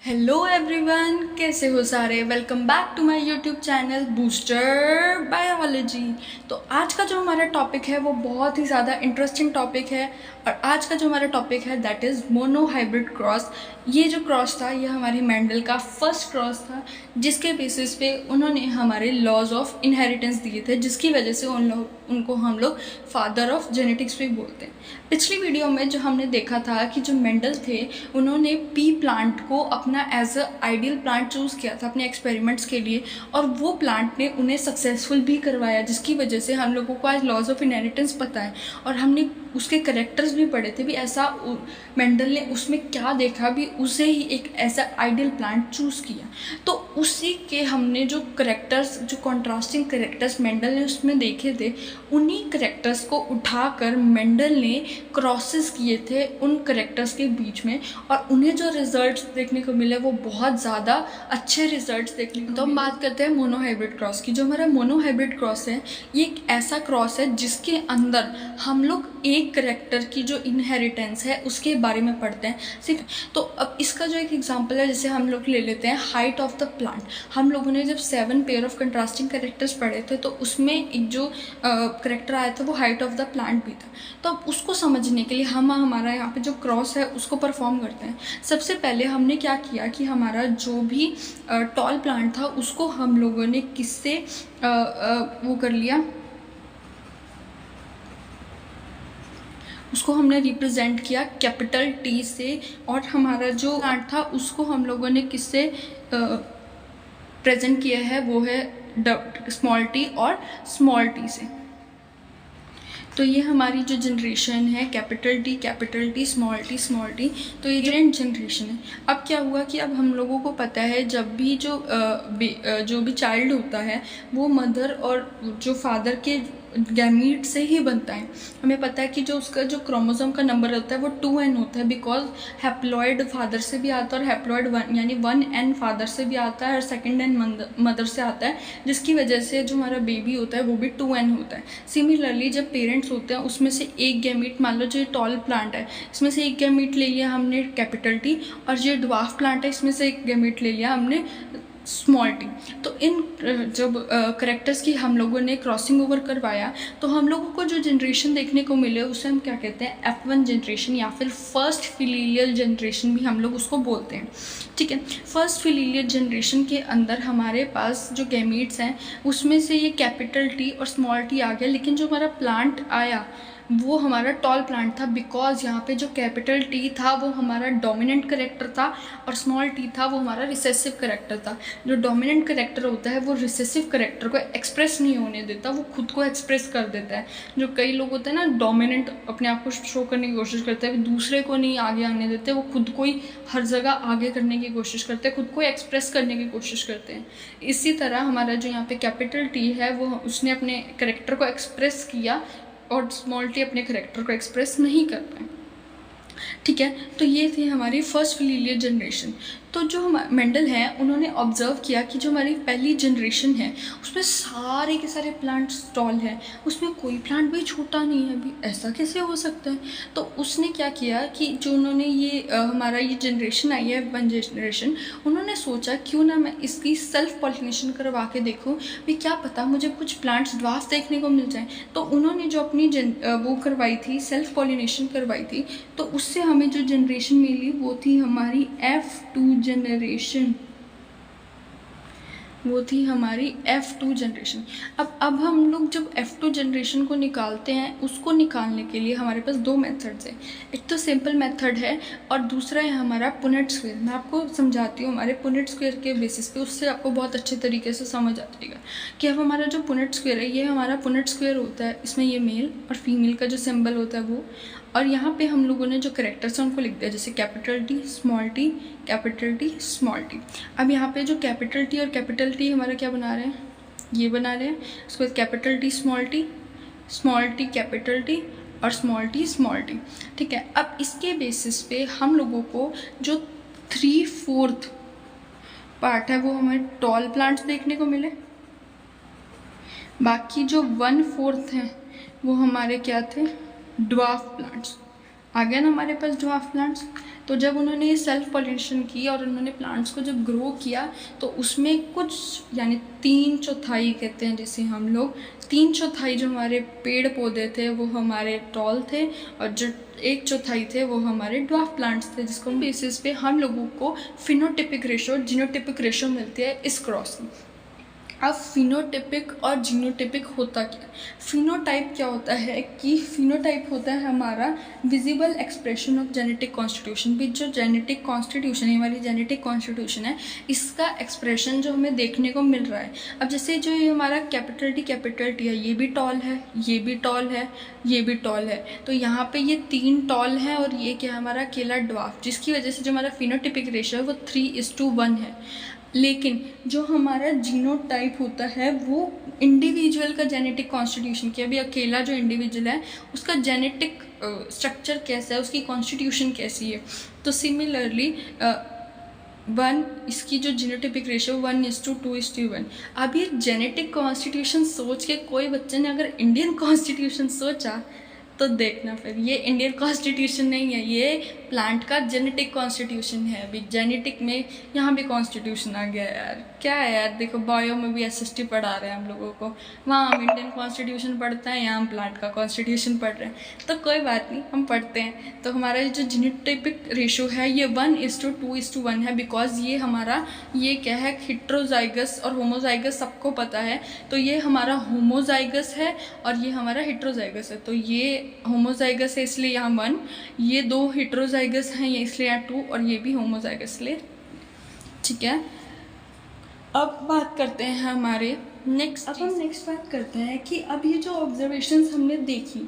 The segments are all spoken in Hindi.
हेलो एवरीवन, कैसे हो सारे। Welcome back to my YouTube channel booster biology. तो आज का जो हमारा टॉपिक है वो बहुत ही ज़्यादा इंटरेस्टिंग टॉपिक है। और आज का जो हमारा टॉपिक है दैट इज़ मोनोहाइब्रिड क्रॉस। ये जो क्रॉस था ये हमारे मेंडल का फर्स्ट क्रॉस था, जिसके बेसिस पे उन्होंने हमारे लॉज ऑफ इनहेरिटेंस दिए थे, जिसकी वजह से उनको हम लोग फादर ऑफ जेनेटिक्स भी बोलते हैं। पिछली वीडियो में जो हमने देखा था कि जो मेंडल थे उन्होंने पी प्लांट को अपना as a ideal plant choose किया था अपने एक्सपेरिमेंट्स के लिए, और वो प्लांट ने उन्हें सक्सेसफुल भी करवाया, जिसकी वजह से हम लोगों को आज लॉज ऑफ इनहेरिटेंस पता है और हमने उसके करेक्टर्स भी पढ़े थे भी ऐसा मेंडल ने उसमें क्या देखा भी उसे ही एक ऐसा आइडियल प्लांट चूज़ किया। तो उसी के हमने जो करेक्टर्स, जो कॉन्ट्रास्टिंग करेक्टर्स मेंडल ने उसमें देखे थे, उन्हीं करेक्टर्स को उठाकर मेंडल ने क्रॉसेस किए थे उन करेक्टर्स के बीच में, और उन्हें जो रिजल्ट्स देखने को मिले वो बहुत ज़्यादा अच्छे रिजल्ट्स देखने को। तो हम बात करते हैं मोनोहाइब्रिड क्रॉस की। जो हमारा मोनोहाइब्रिड क्रॉस है ये एक ऐसा क्रॉस है जिसके अंदर हम लोग एक करेक्टर की जो इनहेरिटेंस है उसके बारे में पढ़ते हैं, ठीक है। तो अब इसका जो एक एग्जांपल है, जैसे हम लोग ले लेते हैं हाइट ऑफ द प्लांट। हम लोगों ने जब 7 पेयर ऑफ कंट्रास्टिंग करेक्टर्स पढ़े थे तो उसमें एक जो करेक्टर आया था वो हाइट ऑफ द प्लांट भी था। तो अब उसको समझने के लिए हम हमारा यहाँ पे जो क्रॉस है उसको परफॉर्म करते हैं। सबसे पहले हमने क्या किया कि हमारा जो भी टॉल प्लांट था उसको हम लोगों ने किससे वो कर लिया, उसको हमने रिप्रेजेंट किया कैपिटल टी से, और हमारा जो प्लांट था उसको हम लोगों ने किससे प्रेजेंट किया है वो है स्मॉल टी और स्मॉल टी से। तो ये हमारी जो जनरेशन है कैपिटल टी स्मॉल टी, तो ये डिफरेंट जनरेशन है। अब क्या हुआ कि अब हम लोगों को पता है जब भी जो भी चाइल्ड होता है वो मदर और जो फादर के गैमीट से ही बनता है। हमें पता है कि जो उसका जो क्रोमोसोम का नंबर होता है वो 2n होता है, बिकॉज हैप्लॉइड फादर से भी आता है और हैप्लॉइड 1 यानी 1n फादर से भी आता है और 2n मदर से आता है, जिसकी वजह से जो हमारा बेबी होता है वो भी 2n होता है। सिमिलरली जब पेरेंट्स होते हैं उसमें से एक गैमीट, मान लो जो टॉल प्लांट है इसमें से एक गैमीट ले लिया हमने कैपिटल टी, और जो ड्वार्फ प्लांट है इसमें से एक गैमीट ले लिया हमने स्मॉल टी। तो इन जब करेक्टर्स की हम लोगों ने क्रॉसिंग ओवर करवाया तो हम लोगों को जो जनरेशन देखने को मिले उसे हम क्या कहते हैं F1 जनरेशन, या फिर फर्स्ट फिलीलियल जनरेशन भी हम लोग उसको बोलते हैं, ठीक है। फर्स्ट फिलीलियल जनरेशन के अंदर हमारे पास जो गैमीट्स हैं उसमें से ये कैपिटल टी और स्मॉल टी आ गया, लेकिन जो हमारा प्लांट आया वो हमारा टॉल प्लांट था, बिकॉज यहाँ पे जो कैपिटल टी था वो हमारा डोमिनेंट करेक्टर था और स्मॉल टी था वो हमारा रिसेसिव करेक्टर था। जो डोमिनेंट करेक्टर होता है वो रिसेसिव करेक्टर को एक्सप्रेस नहीं होने देता, वो खुद को एक्सप्रेस कर देता है। जो कई लोग होते हैं ना डोमिनेंट अपने आप को शो करने की कोशिश करते हैं, दूसरे को नहीं आगे आने देते, वो खुद को ही हर जगह आगे करने की कोशिश करते हैं, खुद को एक्सप्रेस करने की कोशिश करते हैं। इसी तरह हमारा जो यहाँ पे कैपिटल टी है वो उसने अपने करेक्टर को एक्सप्रेस किया और स्मॉल टी अपने करेक्टर को एक्सप्रेस नहीं कर पाए, ठीक है। तो ये थी हमारी फर्स्ट फिलीलियल जनरेशन। तो जो मेंडल है उन्होंने ऑब्जर्व किया कि जो हमारी पहली जनरेशन है उसमें सारे के सारे प्लांट्स टॉल हैं, उसमें कोई प्लांट भी छोटा नहीं है। अभी ऐसा कैसे हो सकता है? तो उसने क्या किया कि जो उन्होंने ये हमारा ये जनरेशन आई है 1 जनरेशन, उन्होंने सोचा क्यों ना मैं इसकी सेल्फ पॉलिनेशन करवा के देखूँ भी, क्या पता मुझे कुछ प्लांट्स ड्वार्फ देखने को मिल जाए। तो उन्होंने जो अपनी वो करवाई थी, सेल्फ पॉलिनेशन करवाई थी, तो उससे हमें जो जनरेशन मिली वो थी हमारी F2 जनरेशन, वो थी हमारी F2 जनरेशन। अब हम लोग जब F2 जनरेशन को निकालते हैं, उसको निकालने के लिए हमारे पास 2 मेथड्स हैं। एक तो सिंपल मेथड है और दूसरा है हमारा पुनेट स्क्वायर। मैं आपको समझाती हूँ हमारे पुनेट स्क्वायर के बेसिस पे, उससे आपको बहुत अच्छे तरीके से समझ आ जाएगा कि अब हमारा जो पुनेट स्क्वायर है ये हमारा पुनेट स्क्वायर होता है। इसमें ये मेल और फीमेल का जो सिंबल होता है वो, और यहाँ पे हम लोगों ने जो करेक्टर्स हैं उनको लिख दिया, जैसे capital T small T, capital T small T. अब यहाँ पे जो कैपिटल टी और कैपिटल टी हमारा क्या बना रहे हैं, ये बना रहे हैं। उसके बाद capital T small T capital T और स्मॉल टी, ठीक है। अब इसके बेसिस पे हम लोगों को जो 3/4 पार्ट है वो हमें टॉल प्लांट्स देखने को मिले, बाकी जो 1/4 हैं वो हमारे क्या थे, ड्वार्फ प्लांट्स। आ गया ना हमारे पास ड्वार्फ प्लांट्स। तो जब उन्होंने ये सेल्फ पॉलिनेशन की और उन्होंने प्लांट्स को जब ग्रो किया तो उसमें कुछ यानी 3/4 कहते हैं जिसे हम लोग, 3/4 जो हमारे पेड़ पौधे थे वो हमारे टॉल थे और जो 1/4 थे वो हमारे ड्वार्फ प्लांट्स थे, जिसको बेसिस पे हम लोगों को फिनोटिपिक रेशो और जीनोटिपिक रेशो मिलती है इस क्रॉस की। अब फिनोटाइपिक और जीनोटाइपिक होता क्या? फिनोटाइप क्या होता है कि फिनोटाइप होता है हमारा visible expression of genetic constitution. भी जो जेनेटिक कॉन्स्टिट्यूशन है, हमारी जेनेटिक कॉन्स्टिट्यूशन है, इसका एक्सप्रेशन जो हमें देखने को मिल रहा है। अब जैसे जो ये हमारा कैपिटल टी है, ये भी टॉल है, ये भी टॉल है, ये भी टॉल है, तो यहाँ पे ये 3 टॉल हैं और ये क्या है हमारा अकेला ड्वार्फ, जिसकी वजह से जो हमारा फिनोटिपिक रेशियो है वो 3:1 है। लेकिन जो हमारा जीनोटाइप होता है वो इंडिविजुअल का जेनेटिक कॉन्स्टिट्यूशन क्या, अभी अकेला जो इंडिविजुअल है उसका जेनेटिक स्ट्रक्चर कैसा है, उसकी कॉन्स्टिट्यूशन कैसी है। तो सिमिलरली 1 इसकी जो जीनोटाइपिक रेशियो 1:2:1। अब ये जेनेटिक कॉन्स्टिट्यूशन सोच के कोई बच्चे ने अगर इंडियन कॉन्स्टिट्यूशन सोचा तो देखना फिर ये इंडियन कॉन्स्टिट्यूशन नहीं है, ये प्लांट का जेनेटिक कॉन्स्टिट्यूशन है। अभी जेनेटिक में यहाँ भी कॉन्स्टिट्यूशन आ गया यार, क्या है यार, देखो बायो में भी एसएसटी पढ़ा रहे हैं हम लोगों को, वहाँ हम इंडियन कॉन्स्टिट्यूशन पढ़ते हैं, यहाँ हम प्लांट का कॉन्स्टिट्यूशन पढ़ रहे हैं, तो कोई बात नहीं हम पढ़ते हैं। तो हमारा जो जीनोटाइपिक रेशो है ये 1:2:1 है, बिकॉज ये हमारा ये क्या है हेट्रोजाइगस और होमोजाइगस सबको पता है, तो ये हमारा होमोजाइगस है और ये हमारा हेट्रोजाइगस है। तो ये होमोजाइगस है इसलिए यहाँ 1, ये 2 हेट्रोजाइगस हैं ये इसलिए यहाँ 2, और ये भी होमोजाइगस इसलिए, ठीक है। अब बात करते हैं हमारे नेक्स्ट, अब हम नेक्स्ट बात करते हैं कि अब ये जो ऑब्जर्वेशंस हमने देखी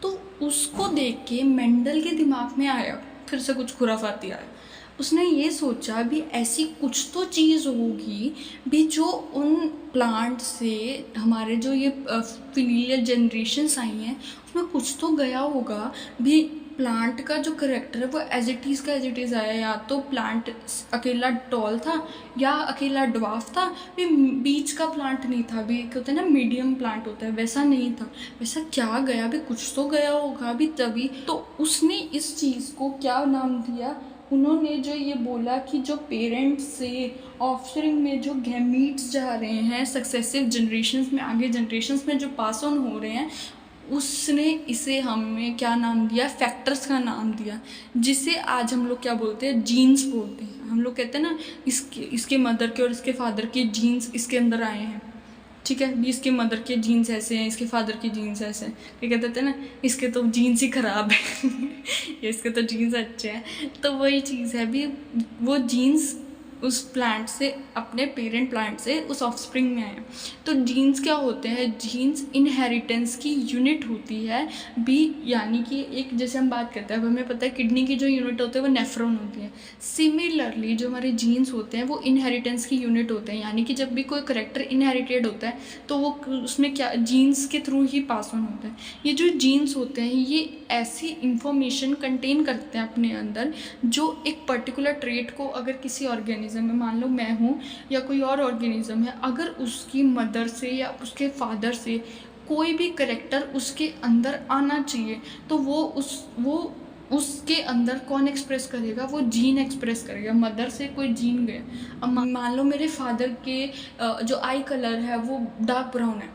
तो उसको देख के मेंडल के दिमाग में आया फिर से कुछ खुराफाती आया। उसने ये सोचा भी ऐसी कुछ तो चीज़ होगी भी जो उन प्लांट से हमारे जो ये फिलियल जनरेशन्स आई हैं उसमें कुछ तो गया होगा भी। प्लांट का जो करेक्टर है वो एज इट इज़ का एज इट इज़ आया, या तो प्लांट अकेला टॉल था या अकेला ड्वार्फ था, भी बीच का प्लांट नहीं था, भी एक होता है ना मीडियम प्लांट होता है, वैसा नहीं था। वैसा क्या गया भी, कुछ तो गया होगा भी तभी। तो उसने इस चीज़ को क्या नाम दिया, उन्होंने जो ये बोला कि जो पेरेंट्स से ऑफस्प्रिंग में जो गैमीट्स जा रहे हैं सक्सेसिव जनरेशन्स में, आगे जनरेशन्स में जो पास ऑन हो रहे हैं, उसने इसे हमें क्या नाम दिया, फैक्टर्स का नाम दिया, जिसे आज हम लोग क्या बोलते हैं, जीन्स बोलते हैं। हम लोग कहते हैं ना इसके मदर के और इसके फादर के जीन्स इसके अंदर आए हैं, ठीक है, भी इसके मदर के जीन्स ऐसे हैं, इसके फादर के जीन्स ऐसे हैं, ये कहते थे ना इसके तो जीन्स ही ख़राब है या इसके तो जीन्स अच्छे हैं। तो वही चीज़ है भी, वो जीन्स उस प्लांट से, अपने पेरेंट प्लांट से उस ऑफस्प्रिंग में आए। तो जीन्स क्या होते हैं, जीन्स इनहेरिटेंस की यूनिट होती है भी, यानी कि एक जैसे हम बात करते हैं, अब हमें पता है किडनी की जो यूनिट होती है वो नेफ्रॉन होती है। सिमिलरली जो हमारे जीन्स होते हैं वो इनहेरिटेंस की यूनिट होते हैं, यानी कि जब भी कोई करेक्टर इनहेरिटेड होता है तो वो उसमें क्या जीन्स के थ्रू ही पास ऑन होता है। ये जो जीन्स होते हैं ये ऐसी इंफॉर्मेशन कंटेन करते हैं अपने अंदर जो एक पर्टिकुलर ट्रेट को, अगर किसी ऑर्गेनिज्म में, मान लो मैं हूँ या कोई और ऑर्गेनिज्म है, अगर उसकी मदर से या उसके फादर से कोई भी करेक्टर उसके अंदर आना चाहिए तो वो उसके अंदर कौन एक्सप्रेस करेगा, वो जीन एक्सप्रेस करेगा। मदर से कोई जीन गया, अब मान लो मेरे फादर के जो आई कलर है वो डार्क ब्राउन है,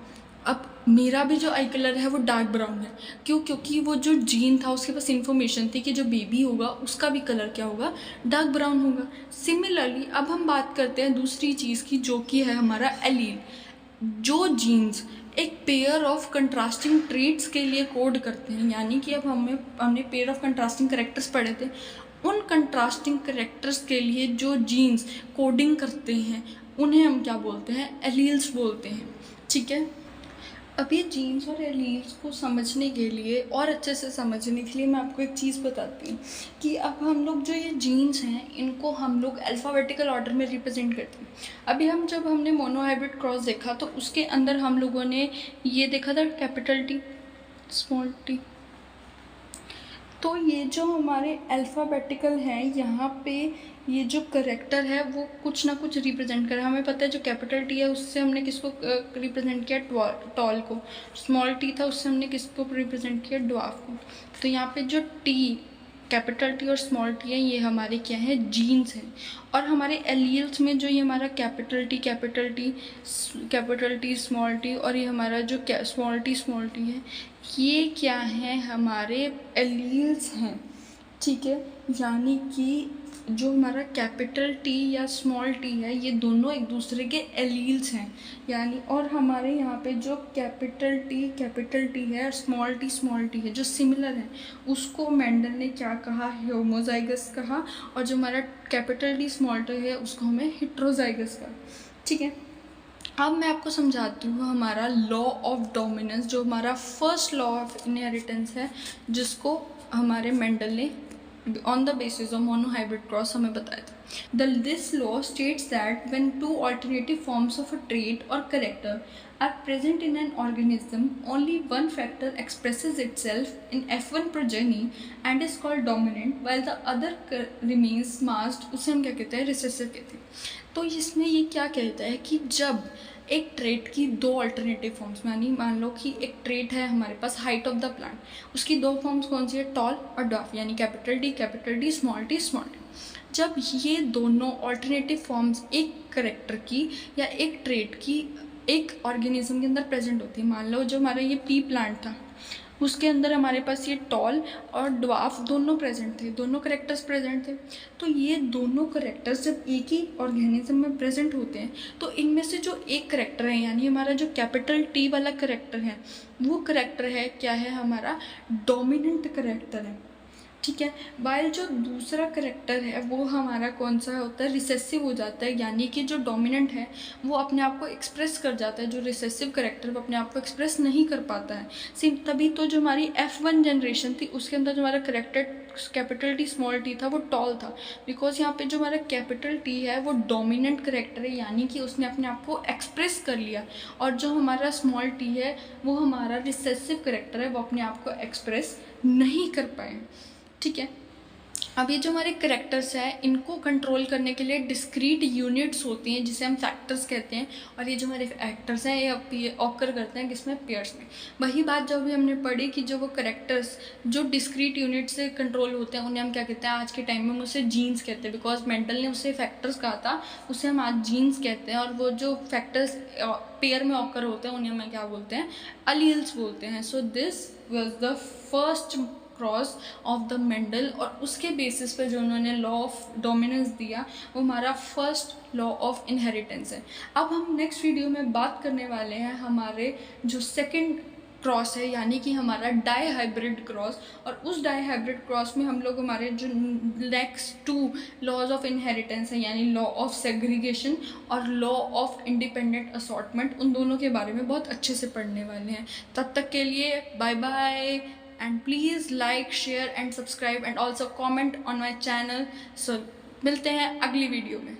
अब मेरा भी जो आई कलर है वो डार्क ब्राउन है। क्यों? क्योंकि वो जो जीन था उसके पास इन्फॉर्मेशन थी कि जो बेबी होगा उसका भी कलर क्या होगा, डार्क ब्राउन होगा। सिमिलरली अब हम बात करते हैं दूसरी चीज़ की, जो कि है हमारा एलील। जो जीन्स एक पेयर ऑफ कंट्रास्टिंग ट्रेट्स के लिए कोड करते हैं, यानी कि अब हमने पेयर ऑफ कंट्रास्टिंग करेक्टर्स पढ़े थे, उन कंट्रास्टिंग करेक्टर्स के लिए जो जीन्स कोडिंग करते हैं उन्हें हम क्या बोलते हैं, एलील्स बोलते हैं, ठीक है। अब ये जीन्स और एलील्स को समझने के लिए और अच्छे से समझने के लिए मैं आपको एक चीज़ बताती हूँ कि अब हम लोग जो ये जीन्स हैं इनको हम लोग अल्फ़ाबेटिकल ऑर्डर में रिप्रेजेंट करते हैं। अभी जब हमने मोनोहाइब्रिड क्रॉस देखा तो उसके अंदर हम लोगों ने ये देखा था कैपिटल टी, स्मॉल टी। तो ये जो हमारे अल्फ़ाबेटिकल हैं, यहाँ पे ये जो करेक्टर है वो कुछ ना कुछ रिप्रेजेंट कर रहा है। हमें पता है जो कैपिटल टी है उससे हमने किसको रिप्रेजेंट किया, टॉल को। स्मॉल टी था उससे हमने किसको रिप्रेजेंट किया, ड्वार्फ को। तो यहाँ पे जो टी कैपिटल टी और स्मॉल टी है, ये हमारे क्या है, जीन्स हैं। और हमारे एलील्स में जो ये हमारा कैपिटल टी स्मॉल टी और ये हमारा जो स्मॉल टी है, ये क्या है, हमारे एलील्स हैं, ठीक है। यानी कि जो हमारा कैपिटल टी या स्मॉल टी है, ये दोनों एक दूसरे के एलील्स हैं, यानी। और हमारे यहाँ पे जो कैपिटल टी है और स्मॉल टी है, जो सिमिलर है, उसको मेंडल ने क्या कहा, होमोजाइगस कहा। और जो हमारा कैपिटल टी स्मॉल टी है, उसको हमें हेट्रोजाइगस कहा, ठीक है। अब मैं आपको समझाती हूँ हमारा लॉ ऑफ डोमिनेंस, जो हमारा फर्स्ट लॉ ऑफ इनहेरिटेंस है, जिसको हमारे मेंडल ने on the basis of monohybrid cross हमें बताया था। This law states that when two alternative forms of a trait और character are present in an organism, only one factor expresses itself in F1 progeny and is called dominant, while the other remains masked. उसे हम क्या कहते हैं, रिसेसिव कहते हैं। तो इसमें ये क्या कहता है कि जब एक ट्रेट की दो अल्टरनेटिव फॉर्म्स, यानी मान लो कि एक ट्रेट है हमारे पास, हाइट ऑफ द प्लांट, उसकी दो फॉर्म्स कौन सी है, टॉल और डॉर्फ, यानी कैपिटल टी स्मॉल टी। जब ये दोनों अल्टरनेटिव फॉर्म्स एक करेक्टर की या एक ट्रेट की एक ऑर्गेनिज्म के अंदर प्रेजेंट होती है, मान लो जो हमारा ये पी प्लांट था, उसके अंदर हमारे पास ये टॉल और ड्वार्फ दोनों प्रेजेंट थे, दोनों करेक्टर्स प्रेजेंट थे। तो ये दोनों करेक्टर्स जब एक ही ऑर्गेनिज्म में प्रेजेंट होते हैं, तो इनमें से जो एक करेक्टर है, यानी हमारा जो कैपिटल टी वाला करेक्टर है, वो करेक्टर है क्या है, हमारा डोमिनेंट करेक्टर है, ठीक है। वाइल जो दूसरा करेक्टर है वो हमारा कौन सा होता है, रिसेसिव हो जाता है, यानी कि जो डोमिनेंट है वो अपने आप को एक्सप्रेस कर जाता है, जो रिसेसिव करेक्टर वो अपने आप को एक्सप्रेस नहीं कर पाता है। सिर्फ तभी तो जो हमारी F1 जनरेशन थी, उसके अंदर जो हमारा character capital T small T था, वो टॉल था, बिकॉज यहाँ पे जो हमारा कैपिटल टी है वो डोमिनेंट करेक्टर है, यानी कि उसने अपने आप को एक्सप्रेस कर लिया। और जो हमारा स्मॉल टी है वो हमारा रिसेसिव करेक्टर है, वो अपने आप को एक्सप्रेस नहीं कर पाए, ठीक है। अब ये जो हमारे करेक्टर्स हैं, इनको कंट्रोल करने के लिए डिस्क्रीट यूनिट्स होती हैं, जिसे हम फैक्टर्स कहते हैं। और ये जो हमारे फैक्टर्स हैं, ये ऑकर करते हैं किसमें, पेयर्स में। वही बात जो भी हमने पढ़ी कि जो वो करेक्टर्स जो डिस्क्रीट यूनिट से कंट्रोल होते हैं, उन्हें हम क्या कहते हैं, आज के टाइम में हम उसे जीन्स कहते हैं, बिकॉज मेंडल ने उसे फैक्टर्स कहा था, उसे हम आज जीन्स कहते हैं। और वो जो फैक्टर्स पेयर में ऑकर होते हैं, उन्हें हम क्या बोलते हैं, अलील्स बोलते हैं। So this was the first cross of the Mendel, और उसके बेसिस पे जो उन्होंने लॉ ऑफ डोमिनेंस दिया, वो हमारा फर्स्ट लॉ ऑफ इनहेरिटेंस है। अब हम नेक्स्ट वीडियो में बात करने वाले हैं हमारे जो सेकंड क्रॉस है, यानी कि हमारा डाई हाइब्रिड क्रॉस। और उस डाई हाइब्रिड क्रॉस में हम लोग हमारे जो नेक्स्ट 2 लॉज ऑफ इनहेरिटेंस है, यानी लॉ ऑफ सेग्रीगेशन और लॉ ऑफ इंडिपेंडेंट असॉर्टमेंट, उन दोनों के बारे में बहुत अच्छे से पढ़ने वाले हैं। तब तक के लिए bye bye, and please like, share and subscribe and also comment on my channel। So मिलते हैं अगली वीडियो में।